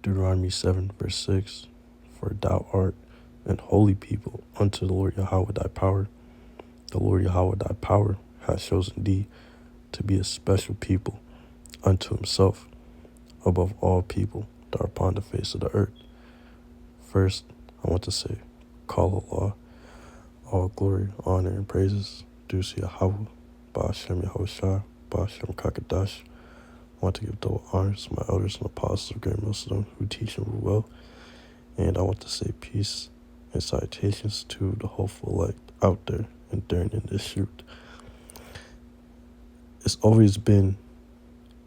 Deuteronomy 7, verse 6. For thou art an holy people unto the Lord Yahweh thy power. The Lord Yahweh thy power hath chosen thee to be a special people unto himself above all people that are upon the face of the earth. First, I want to say, call Allah, all glory, honor, and praises due to Yahweh, Ba'ashem Yahushua, Ba'ashem Kakadash. I want to give double honors to my elders and apostles of Great Muslim who teach and rule well. And I want to say peace and salutations to the hopeful elect out there and during in this shoot. It's always been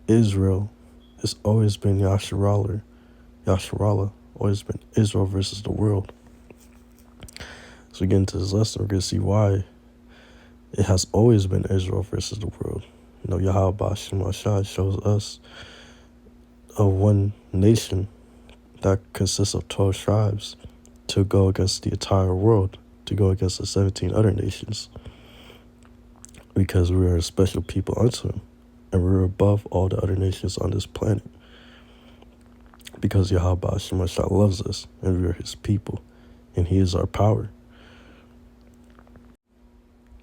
Israel. It's always been Yasharallah, always been Israel versus the world. So we get into this lesson, we're going to see why it has always been Israel versus the world. You know, Yahweh Ba'ashem Ashad shows us a one nation that consists of 12 tribes to go against the entire world, to go against the 17 other nations, because we are a special people unto him, and we're above all the other nations on this planet, because Yahweh Ba'ashem Ashad loves us, and we are his people, and he is our power.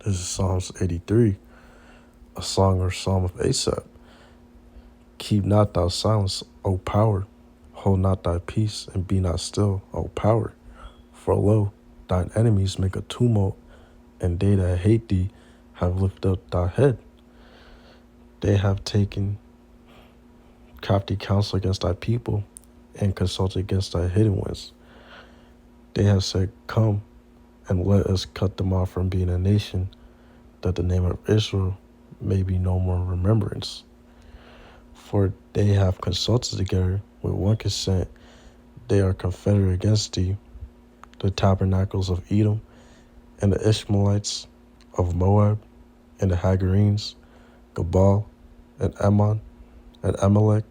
This is Psalms 83, a song or psalm of Asaph. Keep not thou silence, O power. Hold not thy peace, and be not still, O power. For lo, thine enemies make a tumult, and they that hate thee have lifted up thy head. They have taken crafty counsel against thy people, and consulted against thy hidden ones. They have said, come, and let us cut them off from being a nation, that the name of Israel may be no more in remembrance. For they have consulted together with one consent, they are confederate against thee, the tabernacles of Edom, and the Ishmaelites of Moab, and the Hagarenes, Gabal, and Ammon, and Amalek,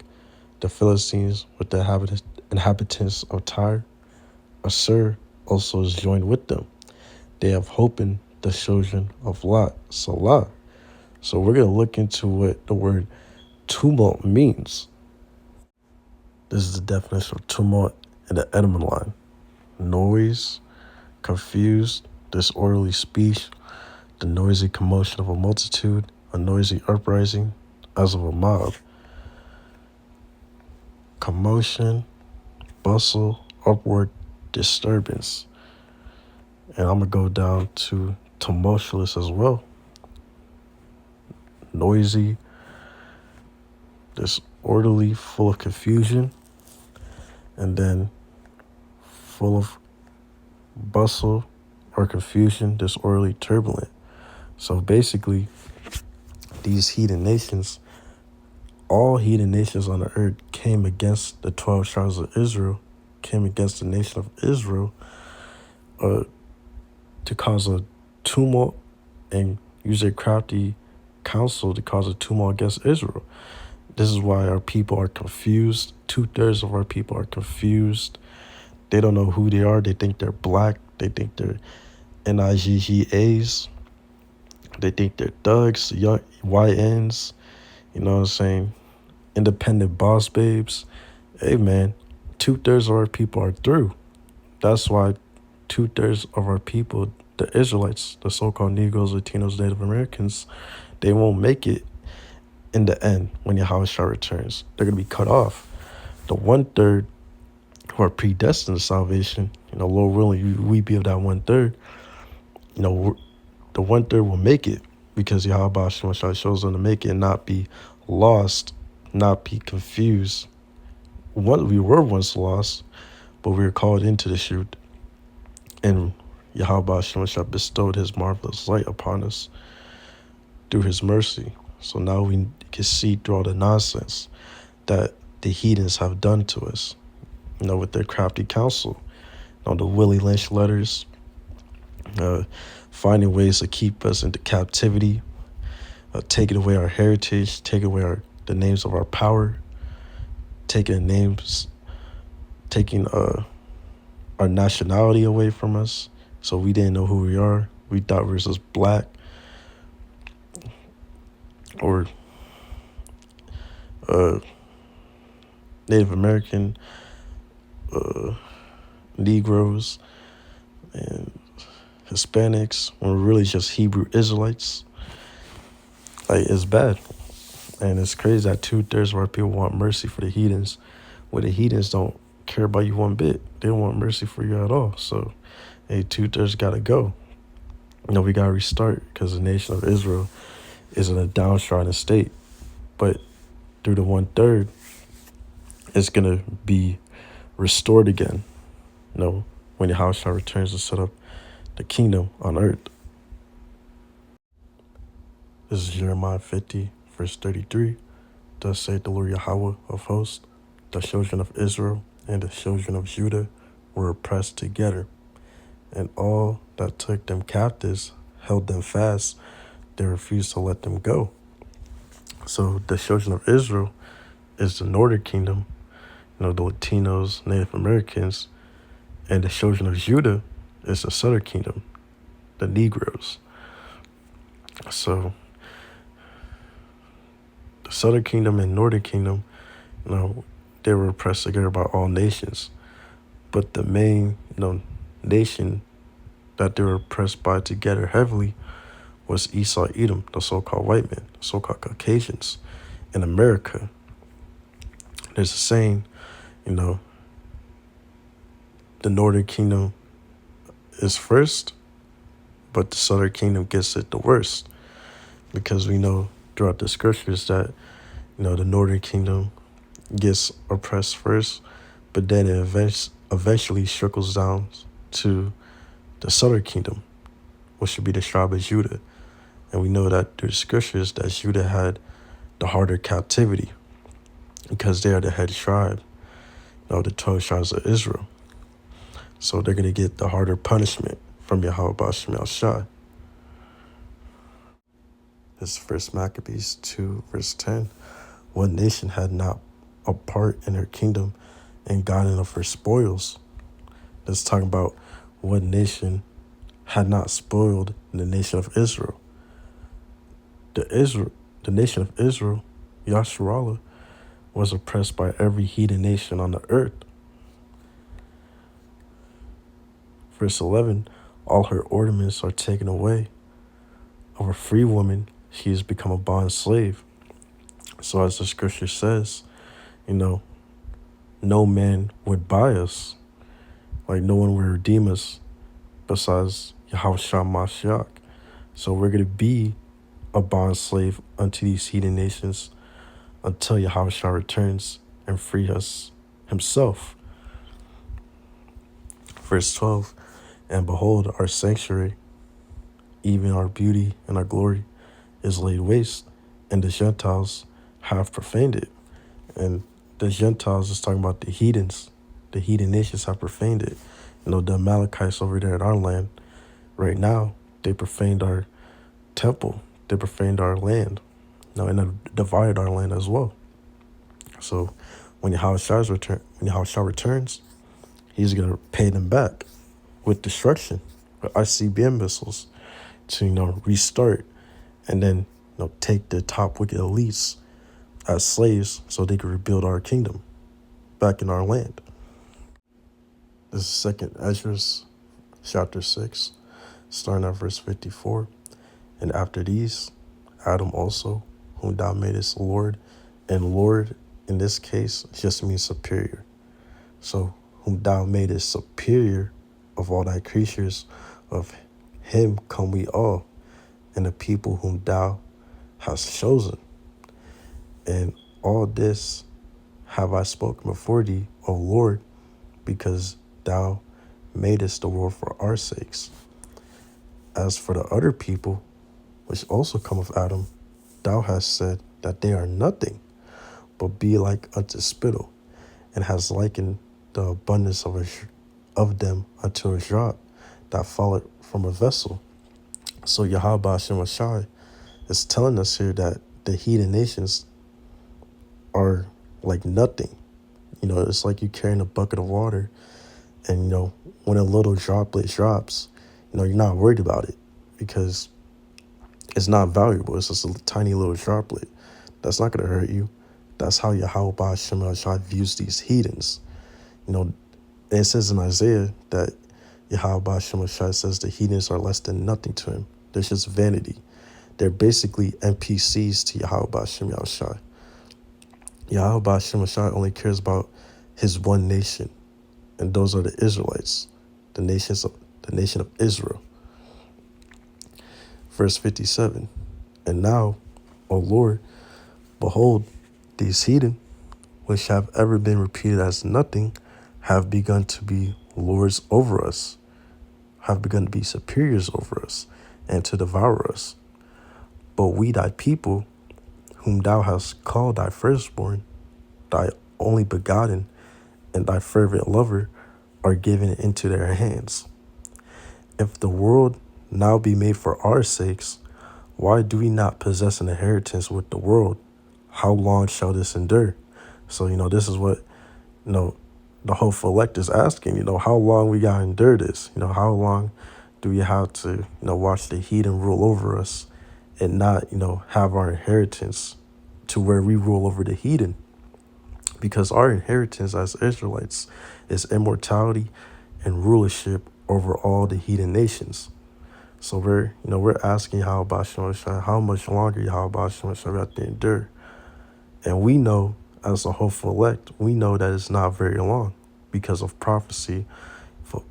the Philistines with the inhabitants of Tyre. Assur also is joined with them. They have holpen the children of Lot, Salah. So we're going to look into what the word tumult means. This is the definition of tumult in the Edelman line. Noise, confused, disorderly speech, the noisy commotion of a multitude, a noisy uprising as of a mob. Commotion, bustle, upward disturbance. And I'm going to go down to tumultuous as well. Noisy, disorderly, full of confusion, and then full of bustle or confusion, disorderly, turbulent. So basically, these heathen nations, all heathen nations on the earth came against the 12 tribes of Israel, came against the nation of Israel to cause a tumult and use their crafty counsel to cause a tumult against Israel. This is why our people are confused. 2/3 of our people are confused. They don't know who they are. They think they're black. They think they're NIGGAs. They think they're thugs, YNs, you know what I'm saying? Independent boss babes. Hey, man, 2/3 of our people are through. That's why 2/3 of our people, the Israelites, the so-called Negroes, Latinos, Native Americans, they won't make it in the end when Yahushua returns. They're going to be cut off. The 1/3 who are predestined to salvation, you know, Lord willing, we be of that 1/3, you know, the 1/3 will make it because Yahweh shows them to make it and not be lost, not be confused. We were once lost, but we were called into the shoot. And Yahweh bestowed his marvelous light upon us through his mercy. So now we can see through all the nonsense that the heathens have done to us, you know, with their crafty counsel, you know, the Willie Lynch letters, finding ways to keep us into captivity, taking away our heritage, taking away the names of our power, taking our nationality away from us. So we didn't know who we are. We thought we were just black or Native American, Negroes and Hispanics, when we're really just Hebrew Israelites. Like, it's bad. And it's crazy that 2/3 of our people want mercy for the heathens, where the heathens don't care about you one bit. They don't want mercy for you at all. So, hey, 2/3 got to go. We got to restart because the nation of Israel is in a downtrodden state. But through the 1/3, it's going to be restored again. When Yahushua returns to set up the kingdom on earth. This is Jeremiah 50, verse 33. Thus saith the Lord Yahweh of hosts, the children of Israel and the children of Judah were oppressed together, and all that took them captives held them fast. They refused to let them go. So the children of Israel is the northern kingdom, the Latinos, Native Americans, and the children of Judah is the southern kingdom, the Negroes. So the southern kingdom and northern kingdom, they were oppressed together by all nations. But the main, nation that they were oppressed by together heavily was Esau, Edom, the so-called white men, the so-called Caucasians in America. There's a saying, the northern kingdom is first, but the southern kingdom gets it the worst, because we know throughout the scriptures that, the northern kingdom gets oppressed first, but then it eventually trickles down to the southern kingdom, which would be the tribe of Judah. And we know that through the scriptures that Judah had the harder captivity because they are the head tribe of the 12 tribes of Israel. So they're going to get the harder punishment from Yahweh Ba'ashem Shai. This is 1 Maccabees 2, verse 10. One nation had not a part in her kingdom and gotten of her spoils. That's talking about one nation had not spoiled the nation of Israel. The nation of Israel, Yasharallah, was oppressed by every heathen nation on the earth. Verse 11, all her ornaments are taken away. Of a free woman, she has become a bond slave. So as the scripture says, no man would buy us. Like, no one would redeem us besides Yahushua Mashiach. So we're going to be a bond slave unto these heathen nations until Yahushua returns and free us himself. Verse 12, and behold, our sanctuary, even our beauty and our glory, is laid waste, and the Gentiles have profaned it. And the Gentiles is talking about the heathens. The heathen nations have profaned it. The Amalekites over there in our land, right now, they profaned our temple. They profaned our land. And they divided our land as well. So when Yahushua returns, he's going to pay them back with destruction, with ICBM missiles to, restart and then, take the top wicked elites as slaves so they could rebuild our kingdom back in our land. This is 2nd Ezra, chapter 6, starting at verse 54. And after these, Adam also, whom thou madest Lord, and Lord in this case just means superior. So whom thou madest superior of all thy creatures, of him come we all, and the people whom thou hast chosen. And all this have I spoken before thee, O Lord, because thou madest the world for our sakes. As for the other people, which also come of Adam, thou hast said that they are nothing, but be like unto spittle, and hast likened the abundance of them unto a drop that falleth from a vessel. So Yahweh Ba'ashem Shai is telling us here that the heathen nations are like nothing. It's like you carrying a bucket of water, and when a little droplet drops, you're not worried about it because it's not valuable. It's just a tiny little droplet. That's not going to hurt you. That's how Yahweh Ba'ashem Shai views these heathens. And it says in Isaiah that Yahweh Shemashai says the heathens are less than nothing to him. They're just vanity. They're basically NPCs to Yahweh Shemashai. Yahweh Shemashai only cares about his one nation, and those are the Israelites, the nation of Israel. Verse 57. And now, O Lord, behold, these heathen, which have ever been repeated as nothing, have begun to be lords over us, have begun to be superiors over us, and to devour us. But we, thy people, whom thou hast called thy firstborn, thy only begotten, and thy fervent lover, are given into their hands. If the world now be made for our sakes, why do we not possess an inheritance with the world? How long shall this endure? So, this is what, the hopeful elect is asking, how long we got to endure this? How long do we have to, watch the heathen rule over us and not, have our inheritance to where we rule over the heathen? Because our inheritance as Israelites is immortality and rulership over all the heathen nations. So we're asking Yahweh Shemashai, how much longer Yahweh Shemashai we have to endure? And we know, as a hopeful elect, we know that it's not very long because of prophecy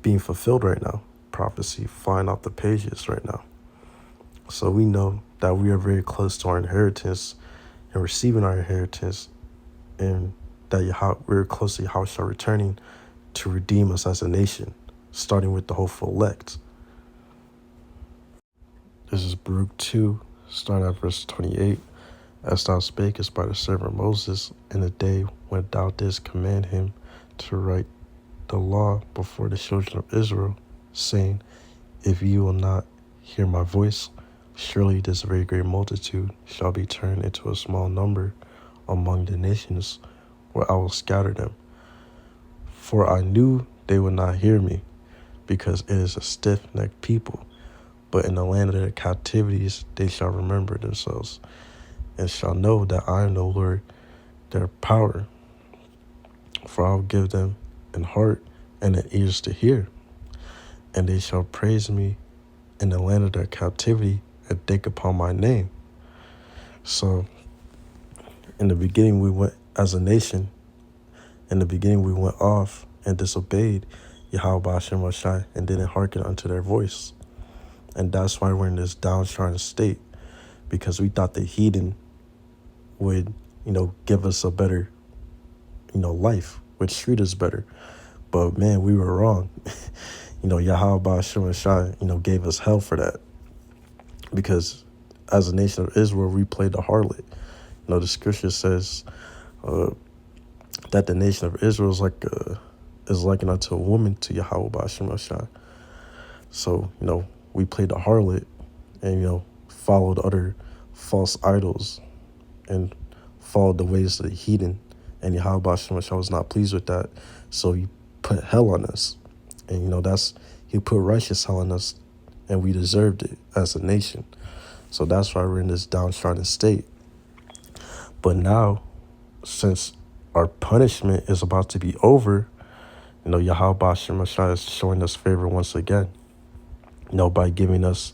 being fulfilled right now. Prophecy flying off the pages right now. So we know that we are very close to our inheritance and receiving our inheritance, and that we're close to Yahushua returning to redeem us as a nation, starting with the hopeful elect. This is Baruch 2, starting at verse 28. As thou spakest by the servant Moses in the day when thou didst command him to write the law before the children of Israel, saying, if you will not hear my voice, surely this very great multitude shall be turned into a small number among the nations, where I will scatter them. For I knew they would not hear me, because it is a stiff-necked people. But in the land of their captivities they shall remember themselves, and shall know that I am the Lord their power. For I will give them an heart and an ears to hear, and they shall praise me in the land of their captivity and think upon my name. So in the beginning we went as a nation, in the beginning we went off and disobeyed Yahweh Shemashai and didn't hearken unto their voice. And that's why we're in this downtrodden state, because we thought the heathen would, give us a better, life, would treat us better. But man, we were wrong. Yahweh Shemashai, gave us hell for that. Because as a nation of Israel, we played the harlot. The scripture says that the nation of Israel is likened unto a woman to Yahweh Shemashai. So, we played the harlot and, followed other false idols and followed the ways of the heathen. And Yahweh Shemashai was not pleased with that. So he put hell on us. And, he put righteous hell on us, and we deserved it as a nation. So that's why we're in this downtrodden state. But now, since our punishment is about to be over, Yahweh Shemashai is showing us favor once again, by giving us,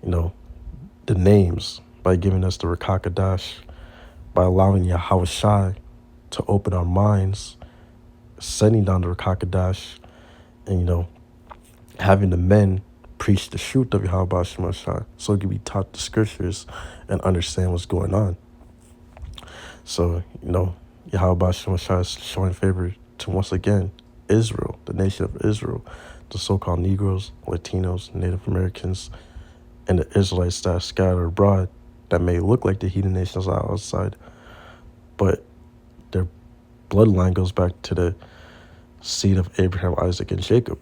the names, by giving us the Rakakadash, by allowing Yahushai to open our minds, sending down the Rakakadash, and, having the men preach the truth of Yahweh Shemashai, so it can be taught the scriptures and understand what's going on. So, Yahweh Shemashai is showing favor to, once again, Israel, the nation of Israel, the so-called Negroes, Latinos, Native Americans, and the Israelites that are scattered abroad that may look like the heathen nations outside, but their bloodline goes back to the seed of Abraham, Isaac, and Jacob.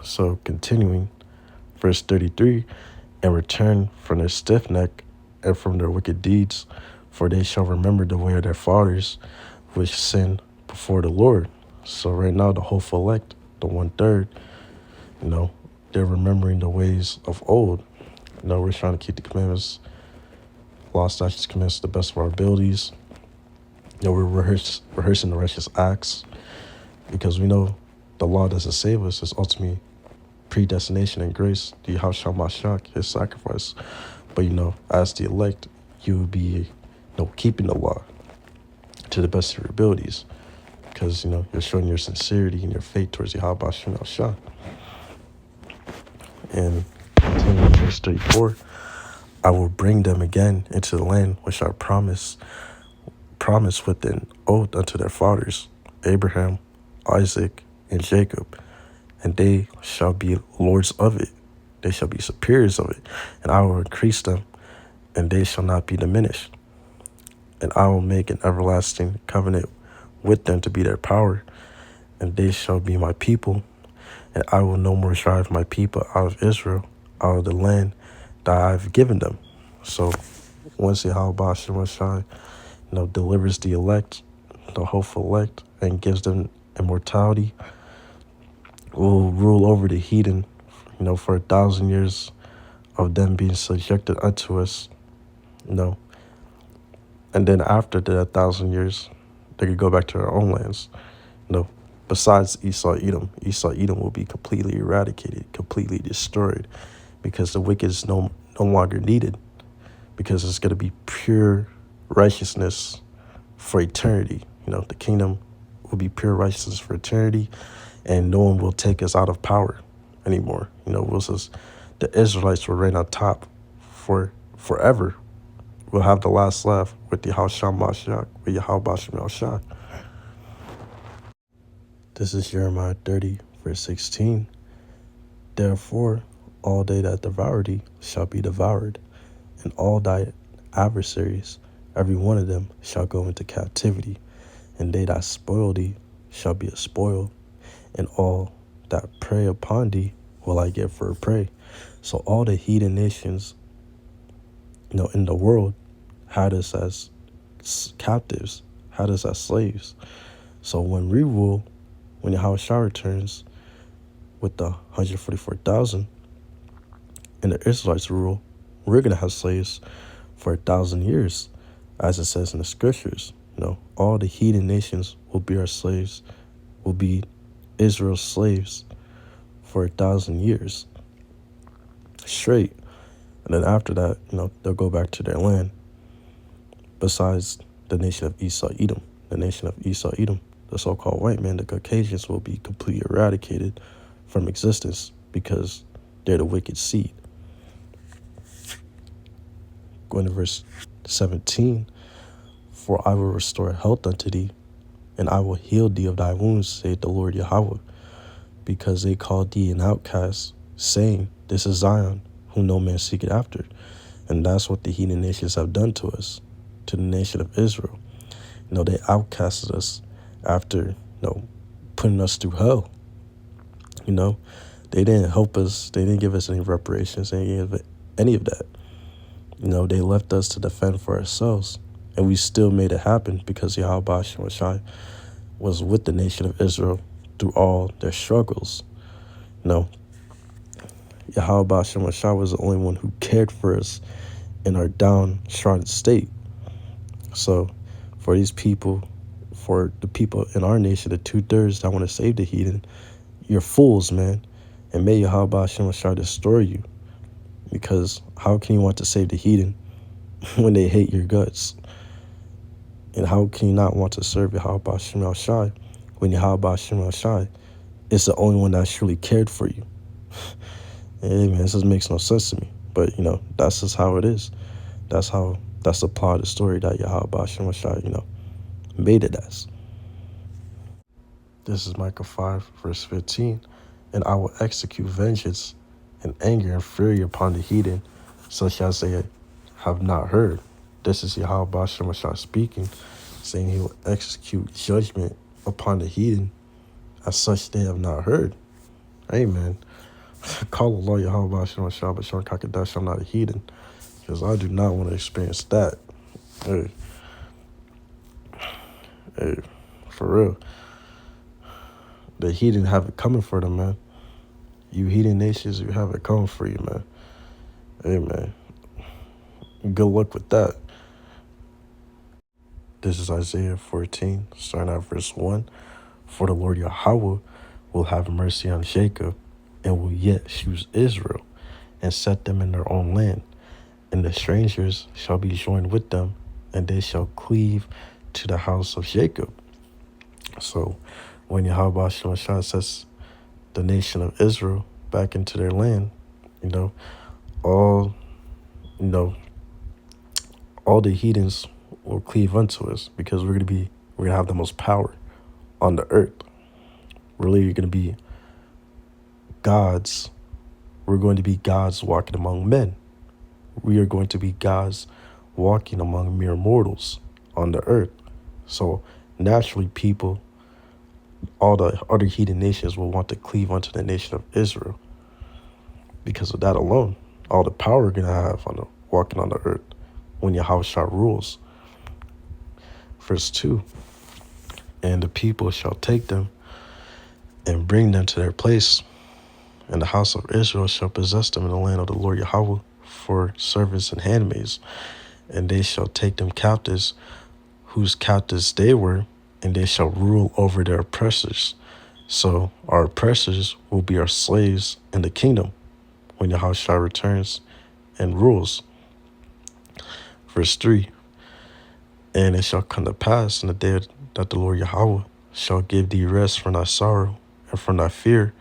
So continuing, verse 33, and return from their stiff neck and from their wicked deeds, for they shall remember the way of their fathers, which sinned before the Lord. So right now, the hopeful elect, the 1/3, they're remembering the ways of old. We're trying to keep the commandments, law, statutes, commandments to the best of our abilities. We're rehearsing the righteous acts. because we know the law doesn't save us. It's ultimately predestination and grace, the Yahshua Mashiach, his sacrifice. But as the elect, you will be keeping the law to the best of your abilities, because you're showing your sincerity and your faith towards Yahweh Shem Shah. And continuing verse 34, I will bring them again into the land which I promised with an oath unto their fathers, Abraham, Isaac, and Jacob, and they shall be lords of it. They shall be superiors of it, and I will increase them, and they shall not be diminished. And I will make an everlasting covenant with them to be their power, and they shall be my people, and I will no more drive my people out of Israel, out of the land that I have given them. So once Yahweh Shem Shai, delivers the elect, the hopeful elect, and gives them immortality, will rule over the heathen, for 1,000 years of them being subjected unto us, and then after the 1,000 years, they could go back to their own lands. Besides Esau, Edom will be completely eradicated, completely destroyed, because the wicked is no longer needed, because it's going to be pure righteousness for eternity. The kingdom will be pure righteousness for eternity, and no one will take us out of power anymore. The Israelites will reign on top for forever. We'll have the last laugh with the Yahshua Mashiach, with Yahweh Shem Shah. This is Jeremiah 30, verse 16. Therefore, all they that devour thee shall be devoured, and all thy adversaries, every one of them, shall go into captivity, and they that spoil thee shall be a spoil, and all that prey upon thee will I give for a prey. So all the heathen nations, in the world had us as captives, had us as slaves. So when we rule, when Yahweh returns with the 144,000, and the Israelites rule, we're going to have slaves for 1,000 years, as it says in the scriptures. All the heathen nations will be our slaves, will be Israel's slaves for 1,000 years straight. And then after that, they'll go back to their land. Besides the nation of Esau Edom, the so-called white man, the Caucasians, will be completely eradicated from existence because they're the wicked seed. Going to verse 17, for I will restore health unto thee, and I will heal thee of thy wounds, saith the Lord Yahweh, because they called thee an outcast, saying, this is Zion, whom no man seeketh after. And that's what the heathen nations have done to us, to the nation of Israel. They outcasted us after, putting us through hell. They didn't help us. They didn't give us any reparations, they didn't give any of that. They left us to defend for ourselves, and we still made it happen because Yahweh Shem Shai was with the nation of Israel through all their struggles. Yahweh Shem Shai was the only one who cared for us in our downtrodden state. So for these people, for the people in our nation, the 2/3 that want to save the heathen, you're fools, man. And may Yahweh Shem Shai destroy you, because how can you want to save the heathen when they hate your guts? And how can you not want to serve Yahweh Shem Shai when Yahweh Shem Shai is the only one that truly cared for you? Hey, man, this just makes no sense to me. But, that's just how it is. That's the plot of the story that Yahweh Shem Shai, made it as. This is Micah 5, verse 15. And I will execute vengeance and anger and fury upon the heathen, such as they have not heard. This is Yahweh Shem Shai speaking, saying he will execute judgment upon the heathen, as such they have not heard. Amen. Call Allah Yahweh Shem Shai, but Sean Kakadash, I'm not a heathen, because I do not want to experience that. Hey, for real. The heathen have it coming for them, man. You heathen nations, you have it coming for you, man. Hey, man. Good luck with that. This is Isaiah 14, starting at verse 1. For the Lord Yahweh will have mercy on Jacob, and will yet choose Israel, and set them in their own land. And the strangers shall be joined with them, and they shall cleave to the house of Jacob. So when Yahweh Shemashah sets the nation of Israel back into their land, all you know, all the heathens will cleave unto us, because we're gonna have the most power on the earth. Really, you're gonna be gods. We're going to be gods walking among men. We are going to be gods walking among mere mortals on the earth. So naturally, people, all the other heathen nations will want to cleave unto the nation of Israel. Because of that alone, all the power we're going to have on walking on the earth when Yahushua rules. Verse 2, and the people shall take them and bring them to their place, and the house of Israel shall possess them in the land of the Lord Yahweh for servants and handmaids, and they shall take them captives, whose captives they were, and they shall rule over their oppressors. So our oppressors will be our slaves in the kingdom when Yahushua returns and rules. Verse 3, and it shall come to pass in the day that the Lord Yahweh shall give thee rest from thy sorrow, and from thy fear,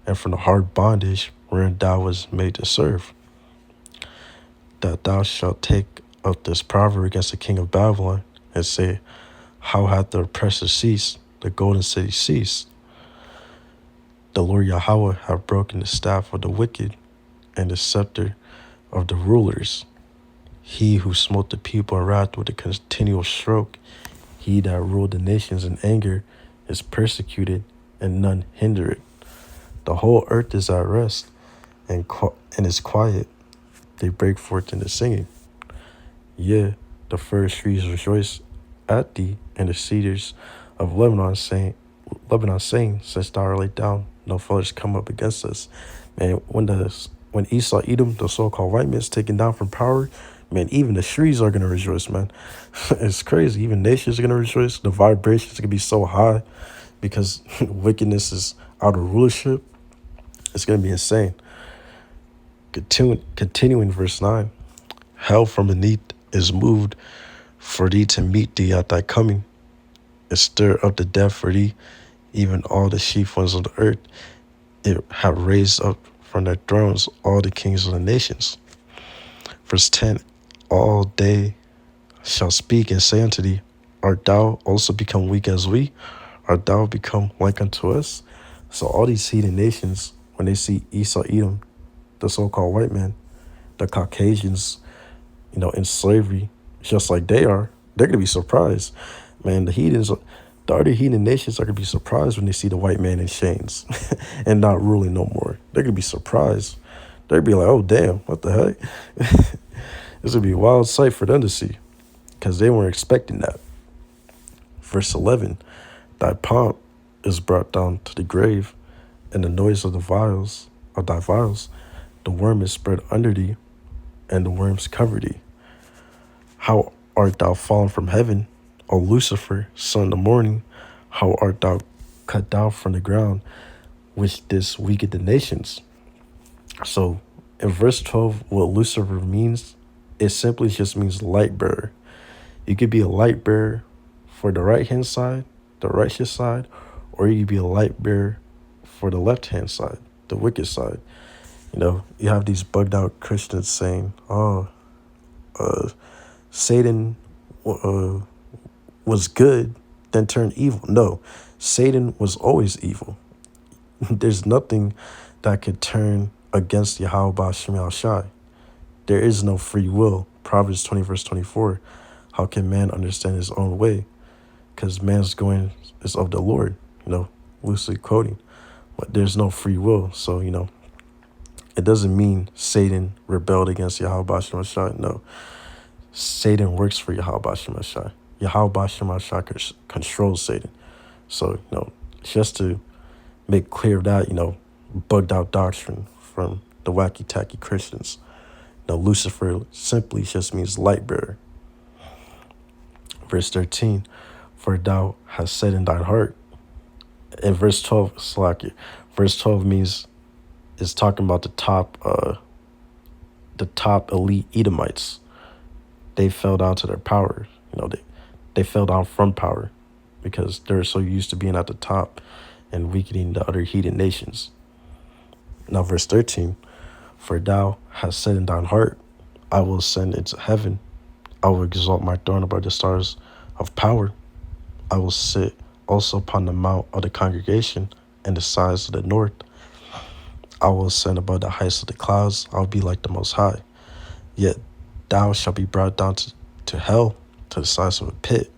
and from the hard bondage wherein thou was made to serve, that thou shalt take up this proverb against the king of Babylon, and say, how hath the oppressor ceased, the golden city ceased? The Lord Yahweh hath broken the staff of the wicked, and the scepter of the rulers. He who smote the people in wrath with a continual stroke, he that ruled the nations in anger, is persecuted, and none hinder it. The whole earth is at rest, and is quiet. They break forth into singing. Yea, the first trees rejoice at thee, and the cedars of Lebanon saying, since thou art laid down, no fellows come up against us. Man, when Esau Edom, the so-called white man, is taken down from power, man, even the trees are gonna rejoice, man. It's crazy. Even nations are gonna rejoice. The vibrations are gonna be so high because wickedness is out of rulership. It's gonna be insane. Continuing verse 9, hell from beneath is moved for thee to meet thee at thy coming, and stir up the death for thee, even all the chief ones of the earth. It have raised up from their thrones all the kings of the nations. Verse 10, all they shall speak and say unto thee, art thou also become weak as we? Art thou become like unto us? So all these heathen nations, when they see Esau Edom, the so-called white man, the Caucasians, in slavery, just like they are, they're going to be surprised. Man, the other heathen nations are going to be surprised when they see the white man in chains and not ruling no more. They're going to be surprised. They'll be like, oh, damn, what the heck? This would be a wild sight for them to see, because they weren't expecting that. Verse 11, thy pomp is brought down to the grave, and the noise of thy vials, the worm is spread under thee, and the worms cover thee. How art thou fallen from heaven, O Lucifer, son of the morning? How art thou cut down from the ground, which didst weaken the nations? So in verse 12, what Lucifer means, it simply just means light bearer. You could be a light bearer for the right-hand side, the righteous side, or you could be a light bearer for the left-hand side, the wicked side. You have these bugged out Christians saying, Satan was good, then turned evil. No, Satan was always evil. There's nothing that could turn against Yahweh Shem Shai. There is no free will. Proverbs 20, verse 24. How can man understand his own way? Because man's going is of the Lord, loosely quoting. But there's no free will. So, it doesn't mean Satan rebelled against Yahweh Shem Shai. No. Satan works for Yahweh Shem Shai. Yahweh Shem Shai controls Satan. So, just to make clear that, bugged out doctrine from the wacky tacky Christians. Lucifer simply just means light bearer. Verse 13, for thou hast said in thine heart, In verse 12, Slack it. Verse 12 means it's talking about the top elite Edomites. They fell down to their power. They fell down from power because they're so used to being at the top and weakening the other heathen nations. Now, verse 13, for thou hast said in thine heart, I will ascend into heaven. I will exalt my throne above the stars of power. I will sit also upon the mount of the congregation and the sides of the north. I will ascend above the heights of the clouds. I will be like the Most High. Yet thou shalt be brought down to hell, to the sides of a pit.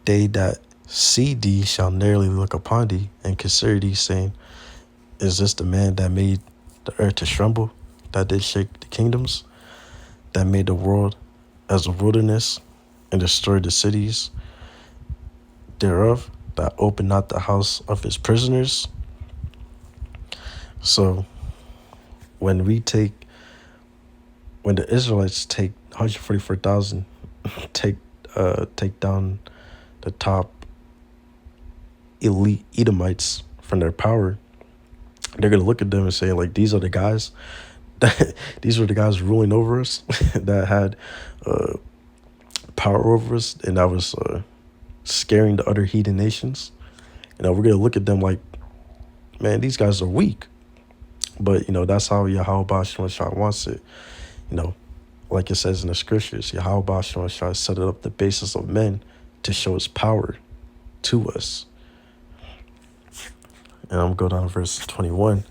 They that see thee shall narrowly look upon thee and consider thee, saying, is this the man that made the earth to tremble, that did shake the kingdoms, that made the world as a wilderness, and destroyed the cities thereof, that opened not the house of his prisoners? So when the Israelites take 144,000, take down the top elite Edomites from their power, they're gonna look at them and say, like, these are the guys these were the guys ruling over us that had power over us, and that was scaring the other heathen nations. We're gonna look at them like, man, these guys are weak. But that's how Yahweh Shah wants it. Like it says in the scriptures, Yahweh Shah set up the basis of men to show his power to us. And I'm going to go down to verse 21.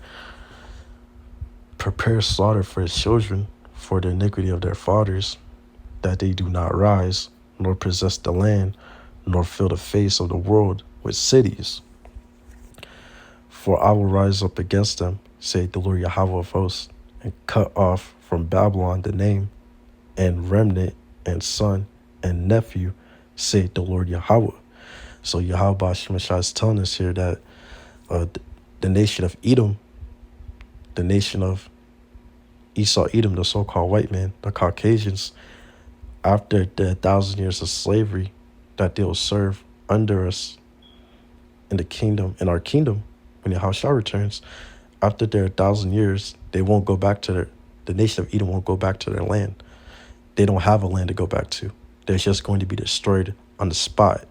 Prepare slaughter for his children, for the iniquity of their fathers, that they do not rise, nor possess the land, nor fill the face of the world with cities. For I will rise up against them, saith the Lord Yahweh of hosts, and cut off from Babylon the name, and remnant, and son, and nephew, saith the Lord Yahweh. So Yahweh Shemashah is telling us here that the nation of Edom, the nation of Esau Edom, the so-called white man, the Caucasians, after the 1,000 years of slavery that they'll serve under us in our kingdom, when Yahushua returns, after their 1,000 years, they won't go back to the nation of Edom won't go back to their land. They don't have a land to go back to. They're just going to be destroyed on the spot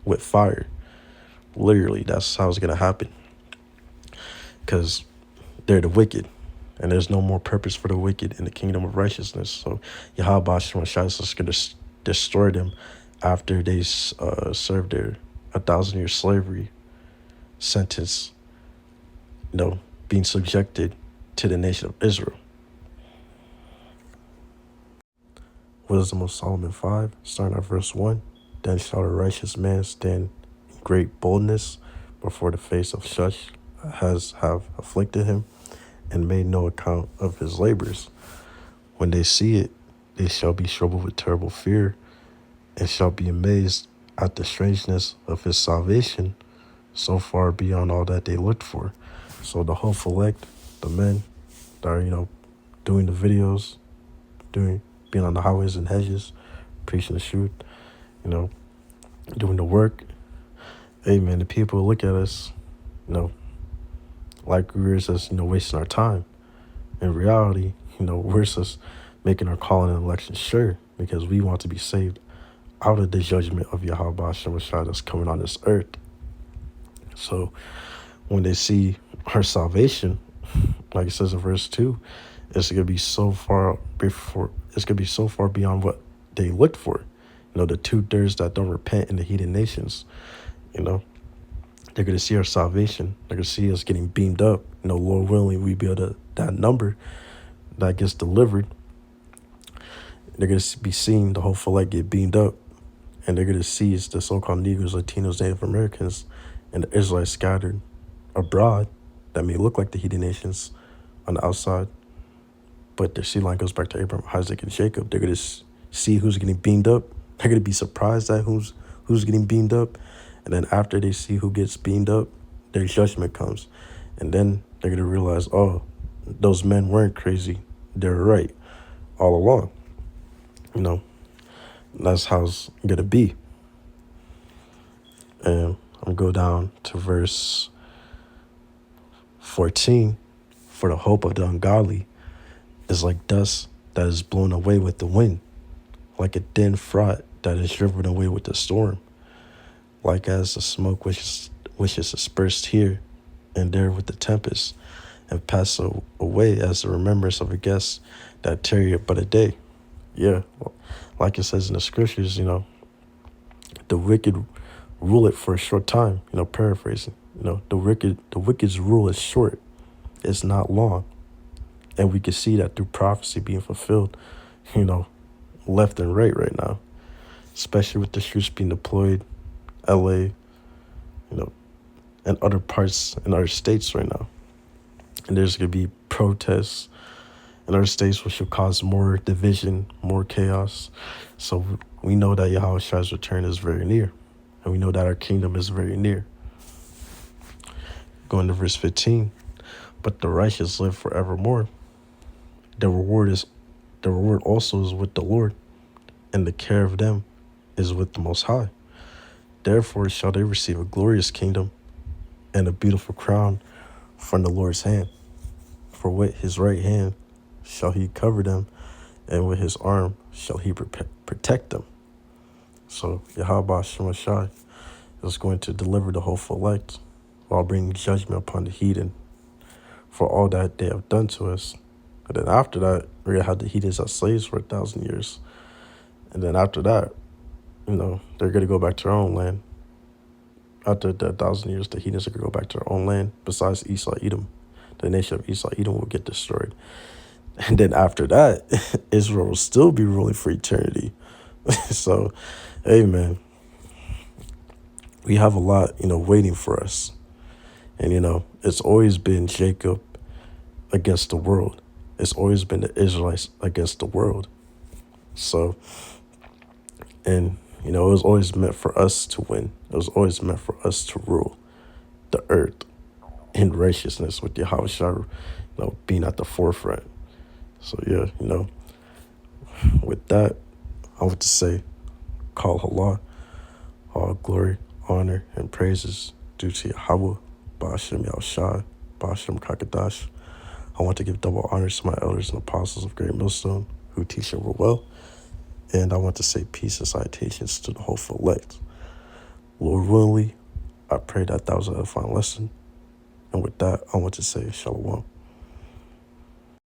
with fire. Literally, that's how it's going to happen. Because they're the wicked, and there's no more purpose for the wicked in the kingdom of righteousness. So Yahweh Shemashah is just going to destroy them after they served their 1,000-year slavery sentence, being subjected to the nation of Israel. Wisdom of Solomon 5, starting at verse 1. Then shall a righteous man stand in great boldness before the face of such as have afflicted him, and made no account of his labors. When they see it, they shall be troubled with terrible fear, and shall be amazed at the strangeness of his salvation, so far beyond all that they looked for. So the whole elect, the men that are, doing the videos, being on the highways and hedges, preaching the truth, doing the work. Hey man, the people look at us, like we're just, wasting our time. In reality, we're just making our calling and election sure, because we want to be saved out of the judgment of Yahweh Shemashah that's coming on this earth. So when they see our salvation, like it says in verse 2, it's gonna be so far beyond what they looked for. The 2/3 that don't repent in the heathen nations, they're gonna see our salvation. They're gonna see us getting beamed up. Lord willing, we be able to, that number that gets delivered, they're gonna be seeing the whole elect get beamed up, and they're gonna see it's the so-called Negroes, Latinos, Native Americans, and the Israelites scattered abroad that may look like the heathen nations on the outside, but their seed line goes back to Abraham, Isaac, and Jacob. They're going to see who's getting beamed up. They're going to be surprised at who's getting beamed up. And then after they see who gets beamed up, their judgment comes. And then they're going to realize, oh, those men weren't crazy. They're right all along. That's how it's going to be. And I'm going to go down to verse 14. For the hope of the ungodly is like dust that is blown away with the wind, like a thin froth that is driven away with the storm, like as the smoke which is dispersed here and there with the tempest, and pass away as the remembrance of a guest that tarrieth but a day. Yeah, like it says in the scriptures, the wicked rule it for a short time. Paraphrasing. The wicked's rule is short. It's not long, and we can see that through prophecy being fulfilled. Left and right now, especially with the troops being deployed, LA, and other parts in other states right now. And there's going to be protests in other states, which will cause more division, more chaos. So we know that Yahweh's return is very near. And we know that our kingdom is very near. Going to verse 15. But the righteous live forevermore. The reward also is with the Lord, and the care of them is with the Most High. Therefore shall they receive a glorious kingdom and a beautiful crown from the Lord's hand. For with his right hand shall he cover them, and with his arm shall he protect them. So Yahweh Shemashai is going to deliver the hopeful elect while bringing judgment upon the heathen for all that they have done to us. And then after that, we're going to have the heathens as slaves for 1,000 years. And then after that, they're going to go back to their own land. After the 1,000 years, the heathens are going to go back to their own land. Besides Esau, Edom, the nation of Esau, Edom will get destroyed. And then after that, Israel will still be ruling for eternity. So, hey, man, we have a lot, waiting for us. And, it's always been Jacob against the world. It's always been the Israelites against the world. So, and, it was always meant for us to win. It was always meant for us to rule the earth in righteousness with Yahweh, being at the forefront. So, yeah, with that, I want to say, call Allah, all glory, honor, and praises due to Yahweh, Ba'ashem Yahushua, Ba'ashem Kakadash. I want to give double honors to my elders and apostles of Great Millstone who teach and rule well. And I want to say peace and salutations to the hopeful elect. Lord willingly, I pray that was an edifying lesson. And with that, I want to say shalom.